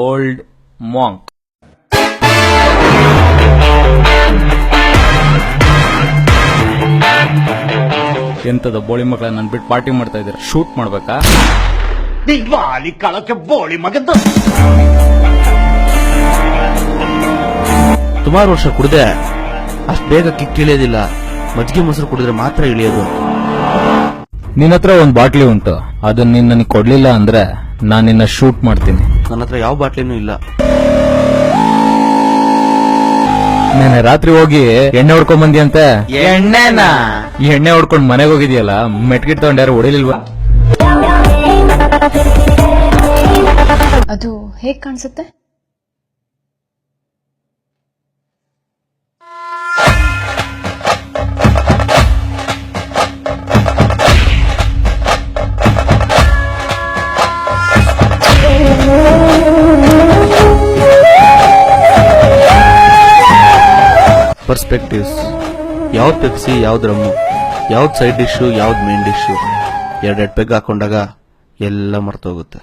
Old monk. ಎಂತದ ಬೋಳಿ ಮಕ್ಕಳ ನನ್ ಬಿಟ್ಟು ಪಾರ್ಟಿ ಮಾಡ್ತಾ ಇದ್ದೀರಾ? ಶೂಟ್ ಮಾಡ್ಬೇಕಾ? ದಿಗ್ವಾಲಿ ಕಳಕ್ಕೆ ಬೋಳಿ ಮಗದ್ದು. ಸುಮಾರು ವರ್ಷ ಕುಡ್ದೆ ಅಷ್ಟ್ ಬೇಗ ಕಿಕ್ ಇಳಿಯೋದಿಲ್ಲ. ಮಜ್ಜಿಗೆ ಮೊಸರು ಕುಡಿದ್ರೆ ಮಾತ್ರ ಇಳಿಯೋದು. ನಿನ್ನ ಹತ್ರ ಒಂದ್ ಬಾಟ್ಲಿ ಉಂಟು, ಅದನ್ನ ನೀನ್ ನನಗೆ ಕೊಡ್ಲಿಲ್ಲ ಅಂದ್ರೆ ನಾನ್ ನಿನ್ನ ಶೂಟ್ ಮಾಡ್ತೀನಿ. ನನ್ನ ಹತ್ರ ಯಾವ ಬಾಟ್ಲಿನೂ ಇಲ್ಲ. ನೀನೆ ರಾತ್ರಿ ಹೋಗಿ ಎಣ್ಣೆ ಹೊಡ್ಕೊಂಡ್ ಬಂದಿಯಂತೆ. ಎಣ್ಣೆನಾ? ಈ ಎಣ್ಣೆ ಹೊಡ್ಕೊಂಡ್ ಮನೆಗೆ ಹೋಗಿದ್ಯಲ್ಲ, ಮೆಟ್ಗಿಟ್ ತಗೊಂಡ್ ಯಾರು ಹೊಡಿಲಿಲ್ವಾ? ಅದು ಹೇಗ್ ಕಾಣಿಸುತ್ತೆ? ಪರ್ಸ್ಪೆಕ್ಟಿವ್ಸ್. ಯಾವ್ದು ಪೆಪ್ಸಿ, ಯಾವ್ದು ರಮ್ಮು, ಯಾವ್ದು ಸೈಡ್ ಡಿಶು, ಯಾವ್ದು ಮೇನ್ ಡಿಶು, ಎರಡೆರಡು ಪೆಗ್ ಹಾಕೊಂಡಾಗ ಎಲ್ಲ ಮರ್ತೋಗುತ್ತೆ.